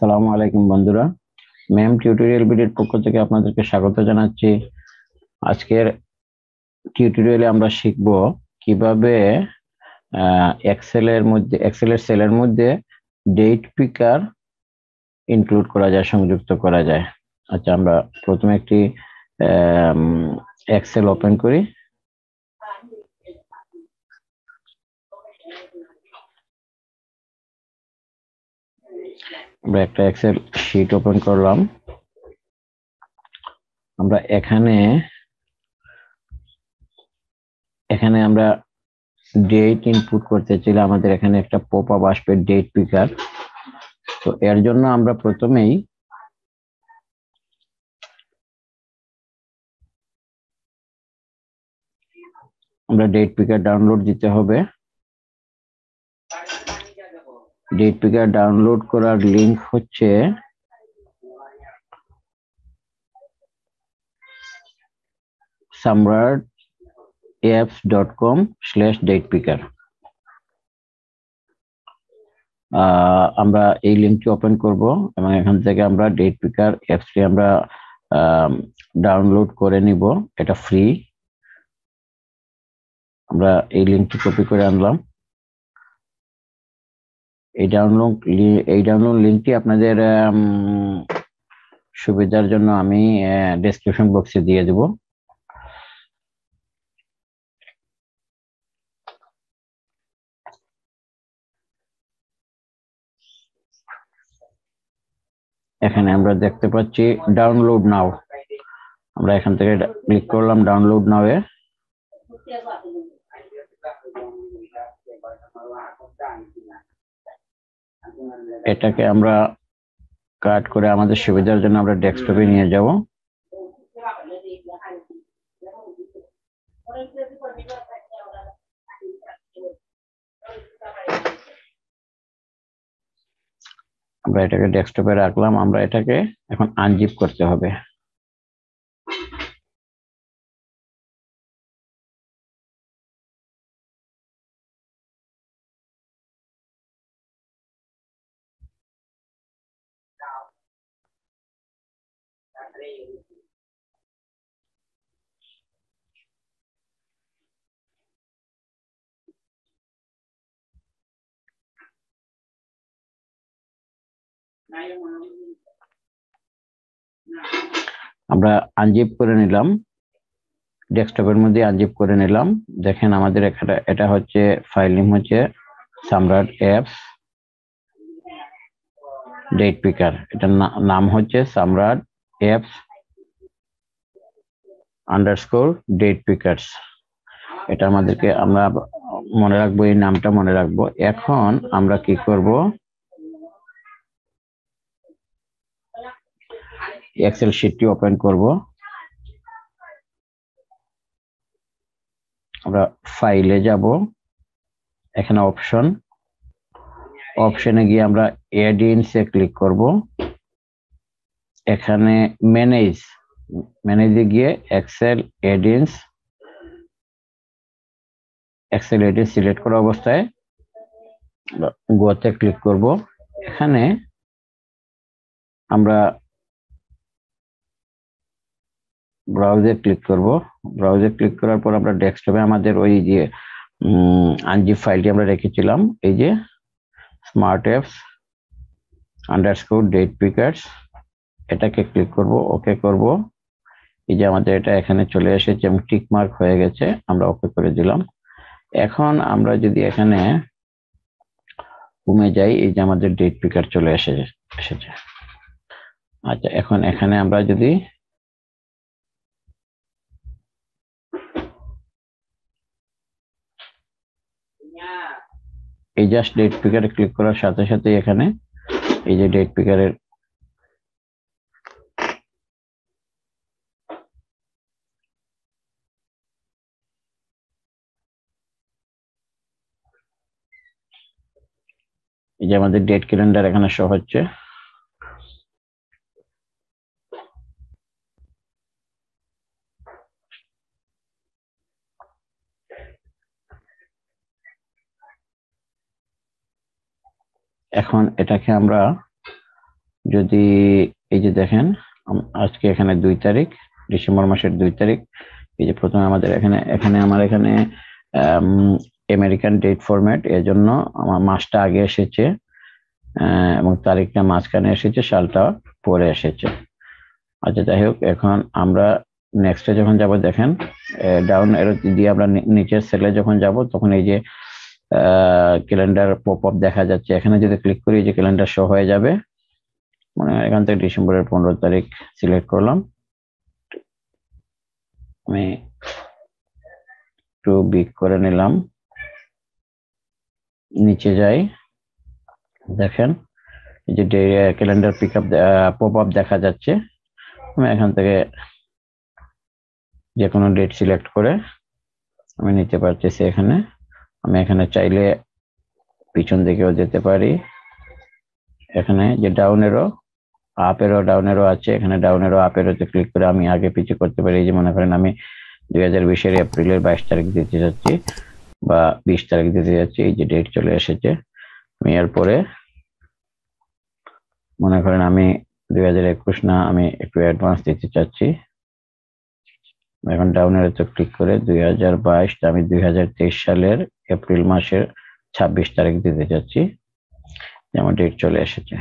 আসসালামু আলাইকুম বন্ধুরা, ম্যাম টিউটোরিয়াল ভিডিওর পক্ষ থেকে আপনাদেরকে স্বাগত জানাচ্ছি। আজকের টিউটোরিয়ালে আমরা শিখব কিভাবে এক্সেলের সেলের মধ্যে ডেট পিকার ইনক্লুড করা যায়, সংযুক্ত করা যায়। আচ্ছা, আমরা প্রথমে একটি এক্সেল ওপেন করি। আমরা একটা এক্সেল শীট ওপেন করলাম। আমরা এখানে আমরা ডেট ইনপুট করতে চাইলে আমাদের এখানে একটা পপআপ আসবে, ডেট পিকার। তো এর জন্য আমরা প্রথমেই ডেট পিকার ডাউনলোড দিতে হবে। ডেট পিকার ডাউনলোড করার লিংক হচ্ছে samratapps.com/datepicker। আমরা এই লিঙ্কটি ওপেন করব এবং এখান থেকে আমরা ডেট পিকার অ্যাপসটি আমরা ডাউনলোড করে নিব। এটা ফ্রি। আমরা এই লিঙ্কটি কপি করে আনলাম। এই ডাউনলোড লিঙ্কটি আপনাদের সুবিধার জন্য আমি ডেসক্রিপশন বক্সে দিয়ে দেব। এখানে আমরা দেখতে পাচ্ছি ডাউনলোড নাও। আমরা এখান থেকে ক্লিক করলাম ডাউনলোড নাও এ। এটাকে আমরা কাট করে আমাদের সুবিধার জন্য আমরা ডেস্কটপে নিয়ে যাব। আমরা এটাকে ডেস্কটপে রাখলাম। আমরা এটাকে এখন আনজিপ করতে হবে। আমরা আনজিপ করে নিলাম, ডেস্কটপের মধ্যে আনজিপ করে নিলাম। দেখেন আমাদের এখানে এটা হচ্ছে ফাইল নেম হচ্ছে সম্রাট অ্যাপস ডেট পিকার। এটার নাম হচ্ছে সম্রাট অ্যাপস _ডেট পিকার্স। এটা আমাদেরকে আমরা মনে রাখবো, এই নামটা মনে রাখবো। এখন আমরা কি করব, এক্সেল শিটটি ওপেন করব। আমরা ফাইলে যাব, এখানে অপশনে গিয়ে আমরা অ্যাড-ইনসে ক্লিক করব। এখানে ম্যানেজে গিয়ে এক্সেল অ্যাড-ইনস সিলেক্ট করা অবস্থায় গোতে ক্লিক করব। এখানে আমরা ব্রাউজে ক্লিক করব। ব্রাউজে ক্লিক করার পর আমরা ডেস্কটপে আমাদের ওই যে আনজিপ ফাইলটি আমরা রেখেছিলাম, এই যে স্মার্ট অ্যাপস ডেট পিকার্স, এটাকে ক্লিক করব, ওকে করব। এই যে আমাদের এটা এখানে চলে এসেছে এবং টিক মার্ক হয়ে গেছে, আমরা ওকে করে দিলাম। এখন আমরা যদি এখানে কমে যাই, এই যে আমাদের ডেট পিকার চলে এসেছে। আচ্ছা, এখন এখানে আমরা যদি এই জাস্ট ডেট পিকারে ক্লিক করার সাথে সাথে এখানে এই যে ডেট পিকারের এই যে আমাদের ডেট ক্যালেন্ডার এখানে শো হচ্ছে। এখন এটাকে আমরা যদি এই যে দেখেন আজকে এখানে 2 তারিখ, ডিসেম্বর মাসের 2 তারিখ। এই যে প্রথমে আমাদের আমার এখানে আমেরিকান ডেট ফরম্যাট, এর জন্য আমার মাসটা আগে এসেছে এবং তারিখটা মাঝখানে এসেছে, সালটা পরে এসেছে। আচ্ছা যাই হোক, এখন আমরা নেক্সটে যখন যাব দেখেন ডাউন এরো দিয়ে আমরা নিচের সেলে যখন যাব তখন এই যে ক্যালেন্ডার পপ আপ দেখা যাচ্ছে। এখানে যদি ক্লিক করি যে ক্যালেন্ডার শো হয়ে যাবে। মানে এখান থেকে ডিসেম্বরের 15 তারিখ সিলেক্ট করলাম। আমি একটু বিগ করে নিলাম, নিচে যাই, দেখেন এই যে ক্যালেন্ডার পিকআপ পপ আপ দেখা যাচ্ছে। আমি এখান থেকে যে কোনো ডেট সিলেক্ট করে আমি নিতে পারতেছি। এখানে আমি এখানে চাইলে পিছন দিকেও যেতে পারি। এখানে যে ডাউন এরো আপ এরো ডাউন এরো আছে, এখানে ডাউন এরো আপ এরোতে ক্লিক করে আমি আগে পিছে করতে পারি। এই যে মনে করেন আমি 2020 এপ্রিলের 22 তারিখ দিতে যাচ্ছি বা 20 তারিখ দিতে যাচ্ছি, এই যে ডেট চলে এসেছে। আমি এরপরে মনে করেন আমি 2021 না, আমি একটু অ্যাডভান্স দিতে চাচ্ছি। এখন ডাউন এরোতে ক্লিক করে 2022, আমি 2023 সালের এপ্রিল মাসের 26 তারিখ দিতে চাচ্ছি, যেমন ডেট চলে এসেছে।